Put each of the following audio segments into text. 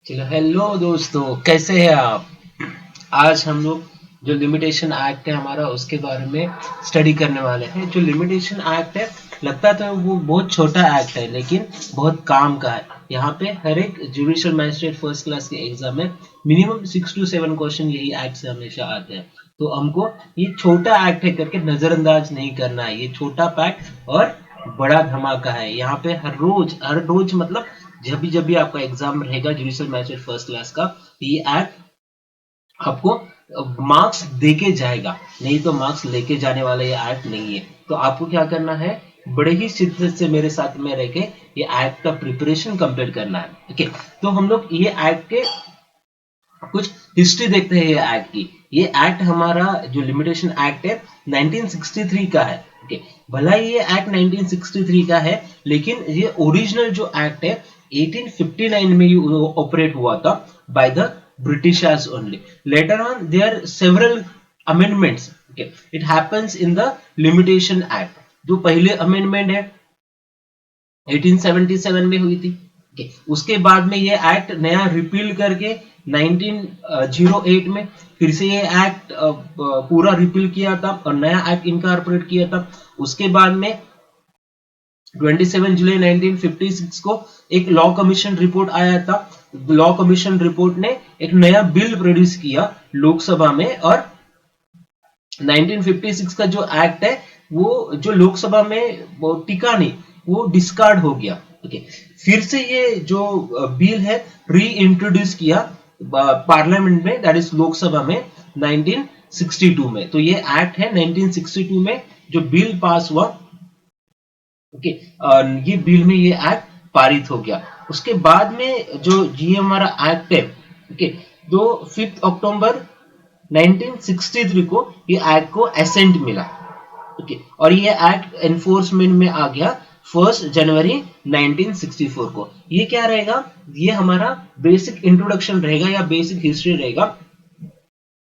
चलो हेलो दोस्तों, कैसे हैं आप। आज हम लोग जो लिमिटेशन एक्ट है हमारा उसके बारे में स्टडी करने वाले हैं। जो लिमिटेशन एक्ट है लगता तो वो बहुत छोटा एक्ट है लेकिन बहुत काम का है। यहाँ पे हर एक जुडिशियल मैजिस्ट्रेट फर्स्ट क्लास के एग्जाम में मिनिमम 6 to 7 क्वेश्चन यही एक्ट से हमेशा आते हैं। तो हमको ये छोटा एक्ट है करके नजरअंदाज नहीं करना है। ये छोटा पैक्ट और बड़ा धमाका है। यहाँ पे हर रोज मतलब जब भी आपका एग्जाम रहेगा जुडिशियल मैजिस्ट्रेट फर्स्ट क्लास का, ये एक्ट आपको मार्क्स देके जाएगा, नहीं तो मार्क्स लेके जाने वाला ये एक्ट नहीं है। तो आपको क्या करना है, बड़े ही शिद्दत से मेरे साथ में रह के ये एक्ट का प्रिपरेशन कंप्लीट करना है। ओके, तो हम लोग ये एक्ट के कुछ हिस्ट्री देखते हैं। ये एक्ट की, ये एक्ट हमारा जो लिमिटेशन एक्ट है 1963 का है। ओके, भला ये एक्ट 1963 का है लेकिन ये ओरिजिनल जो एक्ट है 1859 में ये ऑपरेट हुआ था by the Britishers only. Later on, there are several amendments. Okay, it happens in the Limitation Act. जो पहले अमेंडमेंट है 1877 में हुई थी। okay, उसके बाद में ये एक्ट नया रिपील करके 1908 में फिर से ये एक्ट पूरा रिपील किया था और नया एक्ट इनकॉर्पोरेट किया था। उसके बाद में 27 जुलाई 1956 को एक लॉ कमीशन रिपोर्ट आया था। लॉ कमीशन रिपोर्ट ने एक नया बिल प्रोड्यूस किया लोकसभा में और 1956 का जो एक्ट है वो जो लोकसभा में वो टिका नहीं, वो डिस्कार्ड हो गया। ओके, फिर से ये जो बिल है री इंट्रोड्यूस किया पार्लियामेंट में, दैट इज लोकसभा में 1962 में। तो ये एक्ट है 1962 में जो बिल पास हुआ। ओके, ये बिल में ये एक्ट पारित हो गया। उसके बाद में जो ये हमारा एक्ट है, ओके, तो 5 अक्टूबर 1963 को ये एक्ट को एसेंट मिला। ओके, और ये एक्ट एनफोर्समेंट में आ गया 1 जनवरी 1964 को। ये क्या रहेगा, ये हमारा बेसिक इंट्रोडक्शन रहेगा या बेसिक हिस्ट्री रहेगा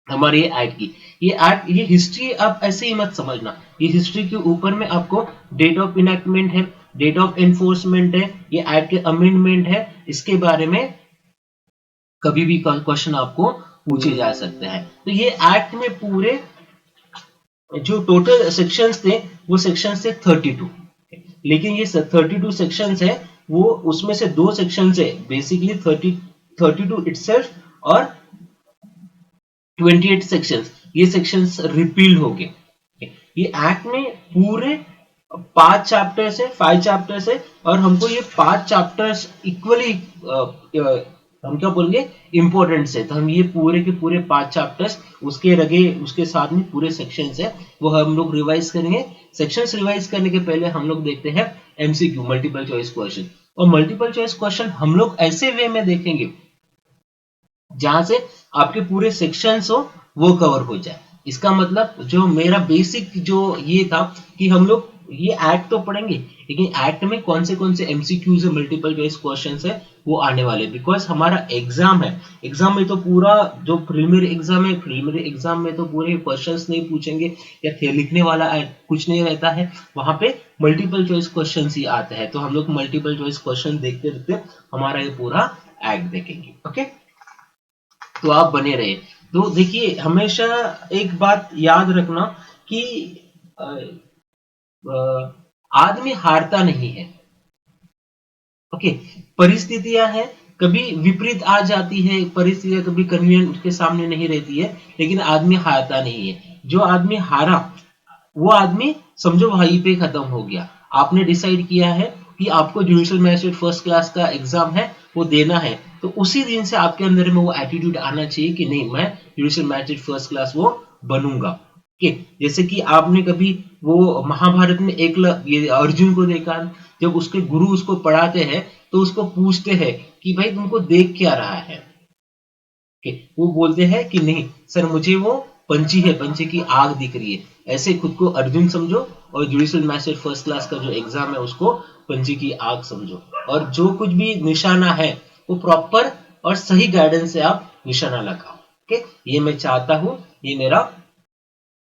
हमारे ये एक्ट की। ये हिस्ट्री आप ऐसे ही मत समझना, ये हिस्ट्री के ऊपर में आपको डेट ऑफ इनैक्टमेंट है, डेट ऑफ एनफोर्समेंट है, ये एक्ट के अमेंडमेंट है, इसके बारे में कभी भी क्वेश्चन आपको पूछे जा सकते हैं। तो ये एक्ट में पूरे जो टोटल सेक्शंस थे वो सेक्शंस थे 32, लेकिन ये 32 सेक्शंस है वो उसमें से दो सेक्शंस है बेसिकली 32 इटसेल्फ और 28 सेक्शंस, ये सेक्शंस रिपील हो गए। ये एक्ट में पूरे 5 चैप्टर्स है, 5 चैप्टर्स है और हमको ये 5 चैप्टर्स इक्वली हम क्या बोलेंगे इंपॉर्टेंट है। तो हम ये पूरे के पूरे 5 चैप्टर्स उसके रगे उसके साथ में पूरे सेक्शंस है वो हम लोग रिवाइज करेंगे। सेक्शंस रिवाइज करने के पहले हम लोग देखते हैं एमसीक्यू, मल्टीपल चॉइस क्वेश्चन। और मल्टीपल चॉइस क्वेश्चन हम लोग ऐसे वे में देखेंगे जहां से आपके पूरे सेक्शंस हो वो कवर हो जाए। इसका मतलब जो मेरा बेसिक जो ये था कि हम लोग ये एक्ट तो पढ़ेंगे लेकिन एक्ट में कौन से एमसीक्यूज है, मल्टीपल चॉइस क्वेश्चंस है वो आने वाले, बिकॉज हमारा एग्जाम है। एग्जाम में तो पूरा जो प्रीलिमिनरी एग्जाम है, प्रीलिमिनरी एग्जाम में तो पूरे क्वेश्चंस नहीं पूछेंगे या लिखने वाला कुछ नहीं रहता है, वहां पे मल्टीपल चॉइस क्वेश्चंस ही आते हैं। तो हम लोग मल्टीपल चॉइस क्वेश्चन देखते देखते हमारा ये पूरा एक्ट देखेंगे। ओके, तो आप बने रहे। तो देखिए हमेशा एक बात याद रखना कि आदमी हारता नहीं है। ओके, परिस्थितियां हैं कभी विपरीत आ जाती है, परिस्थितियां कभी कन्वीनियंट उसके सामने नहीं रहती है, लेकिन आदमी हारता नहीं है। जो आदमी हारा वो आदमी समझो वहीं पे खत्म हो गया। आपने डिसाइड किया है कि आपको जुडिशियल मैजिस्ट्रेट फर्स्ट क्लास का एग्जाम है वो देना है, तो उसी दिन से आपके अंदर में वो एटीट्यूड आना चाहिए कि नहीं मैं जुडिशियल मैजिस्ट्रेट फर्स्ट क्लास वो बनूंगा। जैसे कि आपने कभी वो महाभारत में ये अर्जुन को देखा, जब उसके गुरु उसको पढ़ाते हैं तो उसको पूछते हैं कि भाई तुमको देख क्या रहा है। वो बोलते हैं कि नहीं सर मुझे वो पंछी है, पंछी की आग दिख रही है। ऐसे खुद को अर्जुन समझो और जुडिशियल मैजिस्ट्रेट फर्स्ट क्लास का जो एग्जाम है उसको पंछी की आग समझो, और जो कुछ भी निशाना है वो प्रॉपर और सही गाइडेंस से आप निशाना लगाओ। ओके, ये मैं चाहता हूं,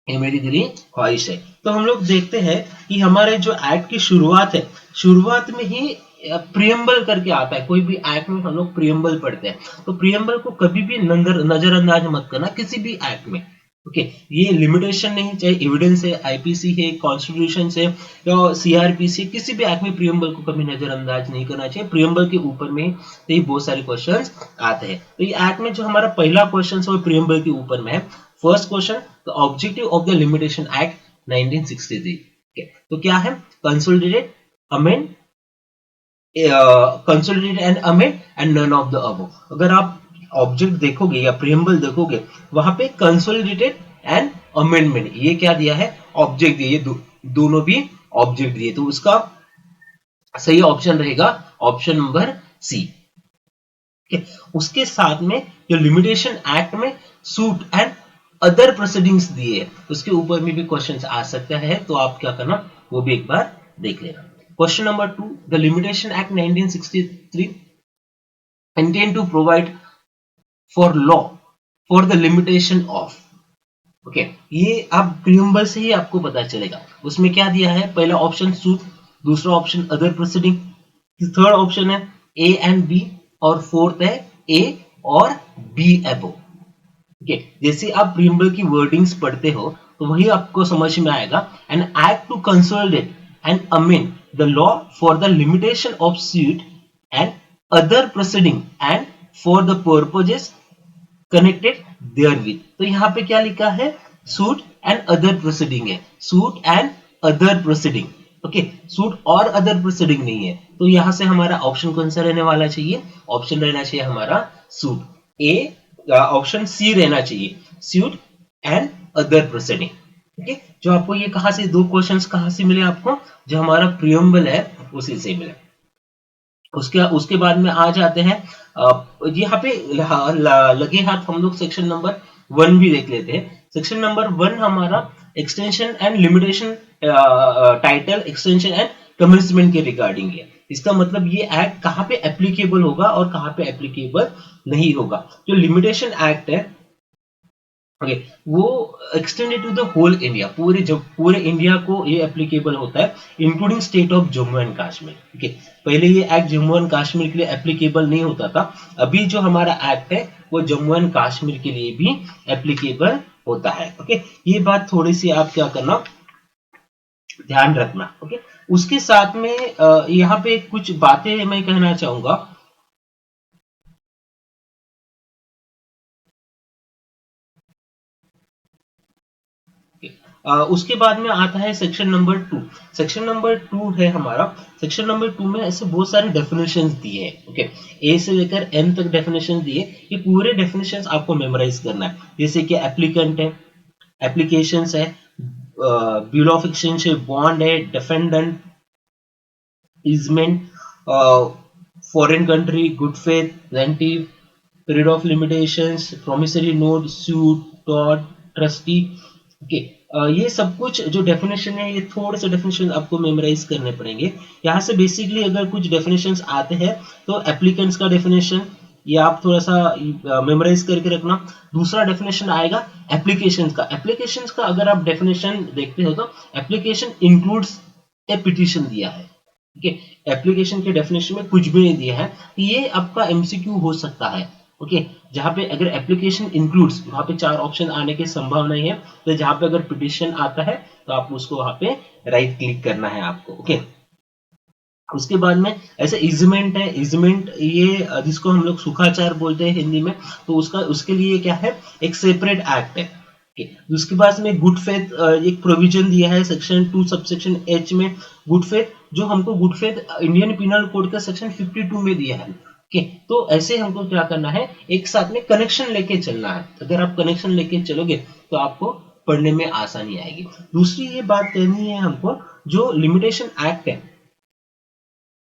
ये मेरी दिली ख्वाहिश है। तो हम लोग देखते हैं कि हमारे जो एक्ट की शुरुआत है, शुरुआत में ही प्रियम्बल करके आता है, कोई भी एक्ट में हम लोग प्रियम्बल पढ़ते हैं, तो प्रियम्बल को कभी भी नजरअंदाज मत करना किसी भी एक्ट में। ओके, ये लिमिटेशन नहीं, चाहे एविडेंस है, आईपीसी है, कॉन्स्टिट्यूशन है या सीआरपीसी, किसी भी एक्ट में प्रियम्बल को कभी नजरअंदाज नहीं करना चाहिए। प्रियम्बल के ऊपर में तो ये बहुत सारे क्वेश्चंस आते हैं। तो ये एक्ट में जो हमारा पहला क्वेश्चन है वो प्रियम्बल के ऊपर में है। First question, the objective of the limitation act 1963। तो क्या है? Consolidate, amend, consolidate and amend and none of the above. अगर आप ऑब्जेक्ट देखोगे या प्रियम्बल देखोगे, वहां पे कंसोलिडेटेड एंड अमेंडमेंट ये क्या दिया है? ऑब्जेक्ट दिए, दोनों भी ऑब्जेक्ट दिए, तो उसका सही ऑप्शन रहेगा ऑप्शन नंबर सी। उसके साथ में जो लिमिटेशन एक्ट में सूट एंड अदर प्रोसीडिंग्स दिए हैं, उसके ऊपर में भी क्वेश्चन आ सकता है, तो आप क्या करना, वो भी एक बार देख लेना। Question number 2, the Limitation Act 1963 intend to provide for law for the limitation of। Okay, ये अब प्रियम्बल से ही आपको पता चलेगा। उसमें क्या दिया है? पहला ऑप्शन सूट, दूसरा option other proceeding, third option है ए एंड बी, और फोर्थ है ए और बी एबो। ओके, जैसे आप प्रियम्बल की वर्डिंग्स पढ़ते हो तो वही आपको समझ में आएगा। An act to consolidate and amend the law for the limitation of suit and other proceeding and for the purposes connected therewith। तो यहाँ पे क्या लिखा है? suit and other proceeding है, suit and other proceeding। Okay, suit और other proceeding नहीं है, तो यहां से हमारा ऑप्शन कौन सा रहने वाला चाहिए? ऑप्शन रहना चाहिए हमारा सूट, ए, ऑप्शन सी रहना चाहिए, suit and other proceeding. Okay, जो आपको ये कहां से, दो क्वेश्चंस कहां से मिले आपको? जो हमारा प्रियम्बल है उसी से मिले। उसके बाद में आ जाते हैं यहाँ पे लगे हाथ हम लोग सेक्शन नंबर 1 भी देख लेते हैं। सेक्शन नंबर 1 हमारा extension and limitation, title extension and commencement के रिगार्डिंग है। इसका मतलब ये एक्ट कहां पे एप्लीकेबल होगा और कहां पे एप्लीकेबल नहीं होगा। जो लिमिटेशन एक्ट है ओके, वो extended to the whole India, पूरे इंडिया को ये एप्लीकेबल होता है, including state of Jammu and Kashmir. Okay, पहले ये एक्ट जम्मू एंड कश्मीर के लिए एप्लीकेबल नहीं होता था, अभी जो हमारा एक्ट है वो जम्मू एंड कश्मीर के लिए भी एप्लीकेबल होता है। ओके, ये बात थोड़ी सी आप क्या करना, ध्यान रखना। ओके, उसके साथ में यहाँ पे कुछ बातें मैं कहना चाहूंगा। उसके बाद में आता है सेक्शन नंबर 2। सेक्शन नंबर 2 है हमारा, सेक्शन नंबर 2 में ऐसे बहुत सारे डेफिनेशंस दिए हैं। ओके, ए से लेकर एन तक डेफिनेशन दिए, ये पूरे डेफिनेशंस आपको मेमोराइज करना है। जैसे कि एप्लीकेंट है, एप्लीकेशंस है, बिल ऑफ एक्सचेंज है, बॉन्ड है, defendant, easement, foreign country, good faith, plaintiff, period of limitations, promissory note, suit, taught, trustee. Okay, ये सब कुछ जो डेफिनेशन है, ये थोड़े से डेफिनेशन आपको मेमोराइज करने पड़ेंगे। यहाँ से बेसिकली अगर कुछ डेफिनेशंस आते हैं तो एप्लीकेंट्स का डेफिनेशन ये आप थोड़ा सा मेमोराइज करके रखना। दूसरा डेफिनेशन आएगा एप्लीकेशंस का। एप्लीकेशंस का अगर आप डेफिनेशन देखते हो तो एप्लीकेशन इंक्लूड्स ए पिटीशन दिया है। ठीक है, एप्लीकेशन के डेफिनेशन में कुछ भी नहीं दिया है, ये आपका एमसीक्यू हो सकता है। ओके, जहां पे अगर एप्लीकेशन इंक्लूड्स, वहां पे 4 ऑप्शन आने की संभावना है, तो जहां पे अगर पिटीशन आता है तो आप उसको वहां पे राइट क्लिक करना है आपको। ओके, उसके बाद में ऐसे इजमेंट है, इजमेंट ये जिसको हम लोग सुखाचार बोलते हैं हिंदी में, तो उसके लिए क्या है, एक सेपरेट एक्ट है। ओके, उसके बाद में गुड फेथ एक प्रोविजन दिया है सेक्शन 2 सबसेक्शन एच में। गुड फेथ, जो हमको good faith Indian penal code का सेक्शन 52 में दिया है। ओके, तो ऐसे हमको क्या करना है, एक साथ में कनेक्शन लेके चलना है। अगर आप कनेक्शन लेके चलोगे तो आपको पढ़ने में आसानी आएगी। दूसरी ये बात कहनी है हमको, जो लिमिटेशन एक्ट है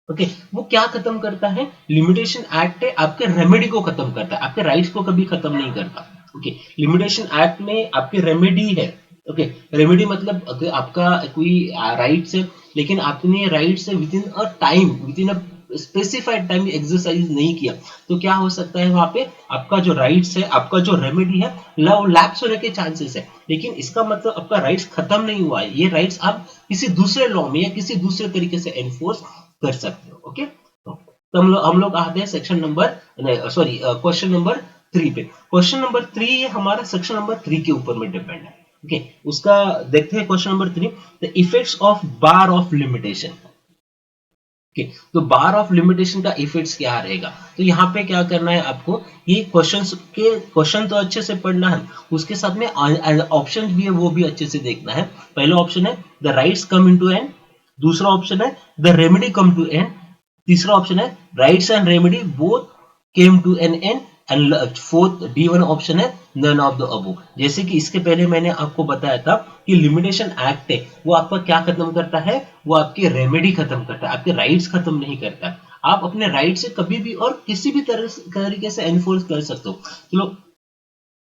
ओके, वो क्या खत्म करता है? लिमिटेशन एक्ट है आपके रेमेडी को खत्म करता है, आपके राइट्स को कभी खत्म नहीं करता। ओके, लिमिटेशन एक्ट में आपके रेमेडी है। ओके, रेमेडी मतलब अगर आपका कोई राइट्स है, लेकिन आपने राइट से with in a time, with in a specified time exercise नहीं किया, तो क्या हो सकता है, वहां पे आपका जो राइट्स है, आपका जो रेमेडी है, लैप्स होने के चांसेस है। लेकिन इसका मतलब आपका राइट्स खत्म नहीं हुआ है, ये राइट्स आप किसी दूसरे लॉ में या किसी दूसरे तरीके से एनफोर्स कर सकते हो। ओके, तो हम लोग आते हैं section number sorry question number 3 पे। क्वेश्चन नंबर 3 हमारा सेक्शन नंबर 3 के ऊपर में डिपेंड है। ओके, उसका देखते हैं question number 3, the effects of bar of limitation. Okay, तो बार ऑफ लिमिटेशन का इफेक्ट्स क्या रहेगा, तो यहाँ पे क्या करना है आपको, ये क्वेश्चन तो अच्छे से पढ़ना है, उसके साथ में ऑप्शन भी है वो भी अच्छे से देखना है। पहला ऑप्शन है the rights come into end, दूसरा ऑप्शन है the remedy come to end, तीसरा ऑप्शन है rights and remedy both came to an end, and fourth D1 option है नन ऑफ द अबव। जैसे कि इसके पहले मैंने आपको बताया था कि लिमिटेशन एक्ट है वो आपका क्या खत्म करता है, वो आपके रेमेडी खत्म करता है, आपके राइट्स खत्म नहीं करता है। आप अपने राइट से कभी भी और किसी भी तरीके से एनफोर्स कर सकते हो, चलो,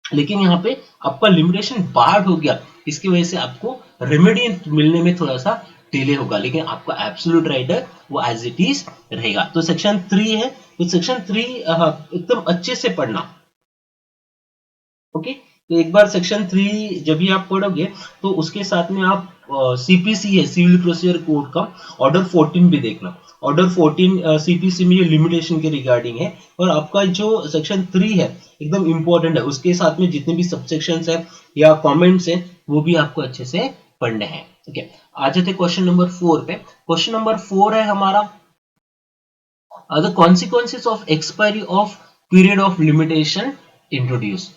लेकिन यहाँ पे आपका लिमिटेशन बार्ड हो गया, इसकी वजह से आपको रेमेडी मिलने में थोड़ा सा डिले होगा, लेकिन आपका एब्सोल्यूट राइट है वो एज इट इज रहेगा। तो सेक्शन 3 है, तो सेक्शन 3 एकदम अच्छे से पढ़ना। ओके, तो एक बार सेक्शन 3 जब भी आप पढ़ोगे तो उसके साथ में आप सीपीसी है, सिविल प्रोसीजर कोड का ऑर्डर 14 भी देखना। ऑर्डर 14 सीपीसी में ये लिमिटेशन के रिगार्डिंग है, और आपका जो सेक्शन 3 है एकदम इंपॉर्टेंट है, उसके साथ में जितने भी सबसेक्शंस है या कमेंट्स है वो भी आपको अच्छे से पढ़ने हैं। ओके, आ जाते क्वेश्चन नंबर 4 पे। क्वेश्चन नंबर 4 है हमारा the consequences of expiry of period of limitation introduce.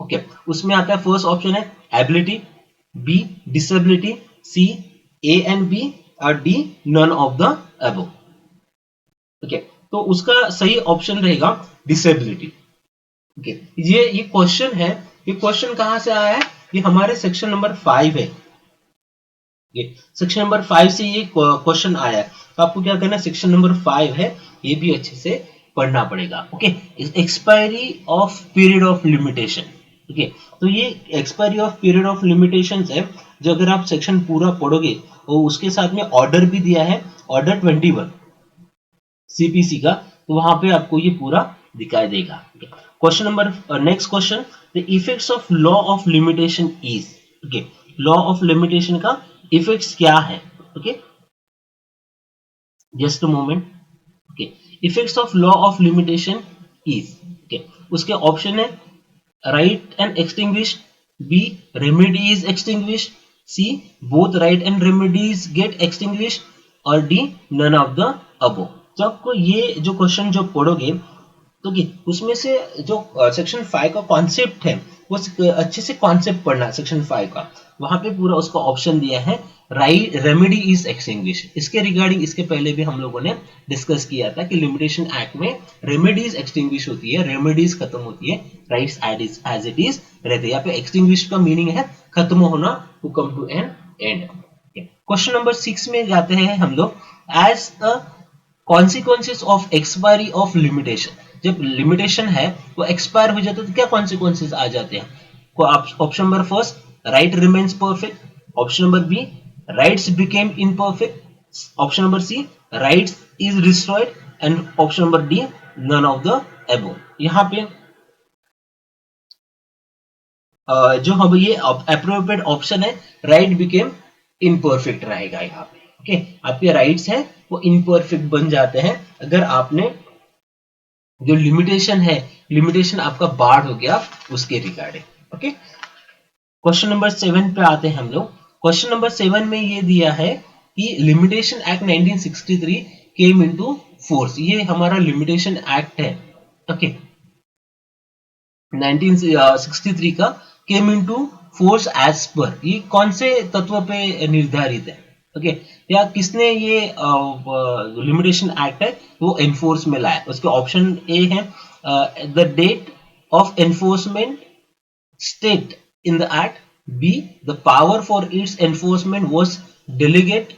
Okay, उसमें आता है फर्स्ट ऑप्शन है ability, B disability, C A and B, और D none of the above. Okay, तो उसका सही ऑप्शन रहेगा डिसेबिलिटी। ओके, ये क्वेश्चन है, ये क्वेश्चन कहां से आया है, ये हमारे सेक्शन नंबर 5 है। सेक्शन नंबर 5 से ये क्वेश्चन आया है, तो आपको क्या करना है, सेक्शन नंबर 5 है ये भी अच्छे से पढ़ना पड़ेगा। Okay, expiry of period of limitation. Okay, तो ये expiry of period of limitation है, जो अगर आप सेक्शन पूरा पढ़ोगे तो उसके साथ में ऑर्डर भी दिया है, ऑर्डर 21 सीपीसी का, तो वहां पे आपको ये पूरा दिखाई देगा। Question number next question, the effects of law of limitation is. Okay, law of limitation का इफेक्ट्स क्या है। Okay, just a moment. Okay, effects of law of limitation is. Okay, उसके ऑप्शन है right and extinguished, B remedy is extinguished, C both right and remedies get extinguished, और D none of the above। तो आपको ये जो question जो पढ़ोगे तो उसमें से जो सेक्शन 5 का कॉन्सेप्ट है वो अच्छे से कॉन्सेप्ट पढ़ना, सेक्शन 5 का, वहां पे पूरा उसका ऑप्शन दिया है राइट रेमेडी इज एक्सटिंग्विश। इसके रिगार्डिंग इसके पहले भी हम लोगों ने डिस्कस किया था कि लिमिटेशन एक्ट में रेमेडीज एक्सटिंग्विश होती है, रेमेडीज खत्म होती है, राइट्स एज इट इज रहते हैं। यहाँ पे एक्सटिंग्विश का मीनिंग है खत्म होना, to come to an end. Question number 6 में जाते हैं हम लोग, as a consequences of expiry of limitation. जब लिमिटेशन है वो एक्सपायर हो जाता है तो क्या कॉन्सिक्वेंसेस आ जाते हैं। Option number first, right remains perfect, option number B rights became imperfect, option number C rights is destroyed, and option number D none of the above. यहाँ पे जो हम ये अप्रोप्रिएट ऑप्शन है राइट बिकेम इनपरफेक्ट रहेगा यहाँ पे। Okay, आपके राइट्स हैं वो इनपरफेक्ट बन जाते हैं अगर आपने जो लिमिटेशन है, लिमिटेशन आपका बाढ़ हो गया उसके रिगार्डिंग। ओके, क्वेश्चन नंबर 7 पे आते हैं हम लोग। क्वेश्चन नंबर 7 में ये दिया है कि limitation act 1963 came into force. ये हमारा लिमिटेशन एक्ट है। ओके, 1963 का came into force as per, ये कौन से तत्व पे निर्धारित है। ओके, या किसने ये लिमिटेशन एक्ट है वो एनफोर्स में लाया। उसके ऑप्शन ए है the date of enforcement state in the act, B the power for its enforcement was delegated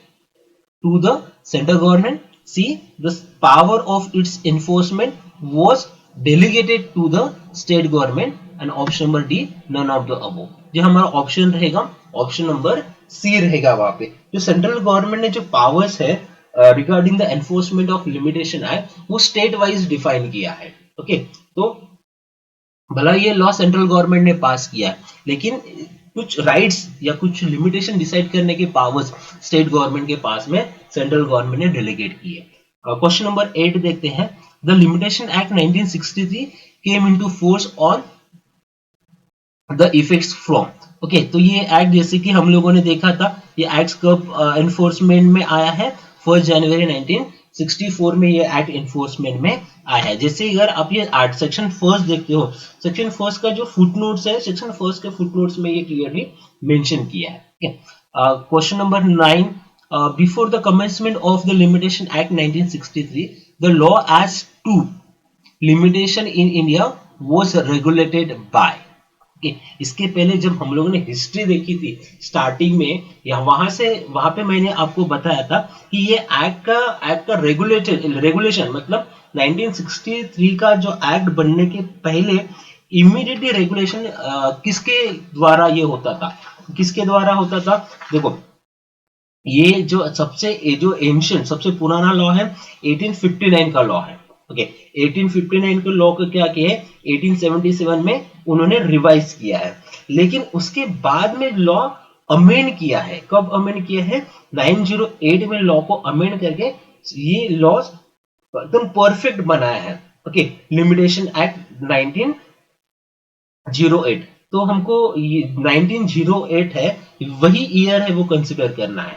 to the central government, C the power of its enforcement was delegated to the state government, and option number D none of the above। जो हमारा option रहेगा option number सी रहेगा। वहां पे जो central government ने जो powers है regarding the enforcement of limitation act वो स्टेट वाइज डिफाइन किया है। ओके, तो भला ये लॉ सेंट्रल गवर्नमेंट ने पास किया है, लेकिन कुछ राइट्स या कुछ लिमिटेशन डिसाइड करने के पावर्स स्टेट गवर्नमेंट के पास में सेंट्रल गवर्नमेंट ने डेलीगेट की है। क्वेश्चन नंबर 8 देखते हैं। The limitation act 1963 came into force on the effects from. Okay, तो ये एक्ट जैसे कि हम लोगों ने देखा था, ये एक्ट कब एनफोर्समेंट में आया है? 1 जनवरी 1964 में ये एक्ट एनफोर्समेंट में आया है। जैसे अगर आप ये आर्ट सेक्शन फर्स्ट देखते हो, सेक्शन फर्स्ट का जो फुटनोट्स है, सेक्शन फर्स्ट के फुटनोट्स में ये क्लियरली मेंशन किया है। Question number 9, before the commencement of the limitation act 1963 the law as to limitation in India was regulated by. इसके पहले जब हम लोगों ने हिस्ट्री देखी थी स्टार्टिंग में, या वहां पे मैंने आपको बताया था कि ये एक्ट का रेगुलेशन मतलब 1963 का जो एक्ट बनने के पहले इमीडिएटली रेगुलेशन किसके द्वारा ये होता था? किसके द्वारा होता था? देखो, ये जो एंशिएंट सबसे पुराना लॉ है 1859 का लॉ है। ओके, 1859 के लॉ को क्या किया है? 1877 में उन्होंने रिवाइज किया है, लेकिन उसके बाद में लॉ अमेंड किया है। कब अमेंड किया है? 908 में लॉ को अमेंड करके ये लॉ एकदम परफेक्ट बनाया है। Okay, limitation act 1908। तो हमको ये 1908 है, वही ईयर है वो कंसिडर करना है।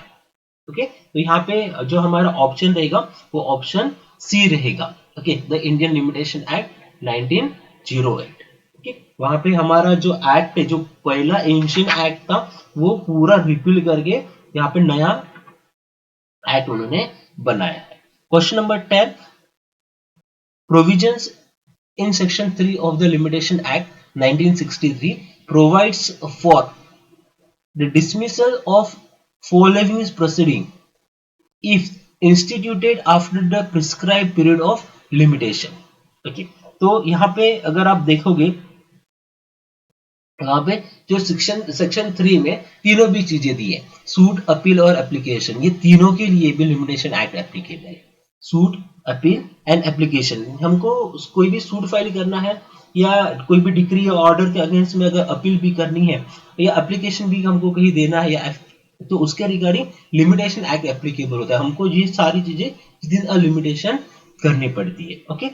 ओके, तो यहाँ पे जो हमारा ऑप्शन रहेगा वो ऑप्शन सी रहेगा। Okay, the Indian limitation act 1908। Okay, वहां पे हमारा जो एक्ट है, जो पहला एंशिएंट एक्ट था, वो पूरा रिपील करके यहाँ पे नया एक्ट उन्होंने बनाया है। Question number 10, provisions in section 3 of the limitation act 1963 provides for the dismissal of following proceeding if instituted after the prescribed period of limitation। Okay, तो यहाँ पे अगर आप देखोगे, यहाँ पे जो सेक्शन 3 में तीनों भी चीजें दी है, सूट, अपील और एप्लीकेशन, ये तीनों के लिए भी लिमिटेशन एक्ट एप्लीकेबल है। सूट, अपील एंड एप्लीकेशन, हमको कोई भी सूट फाइल करना है या कोई भी डिक्री या ऑर्डर के अगेंस्ट में अगर अपील भी करनी है या एप्लीकेशन भी हमको कहीं देना है, या तो उसके रिगार्डिंग लिमिटेशन एक्ट एप्लीकेबल होता है। हमको ये सारी चीजें विद इन अ लिमिटेशन करनी पड़ती है। ओके,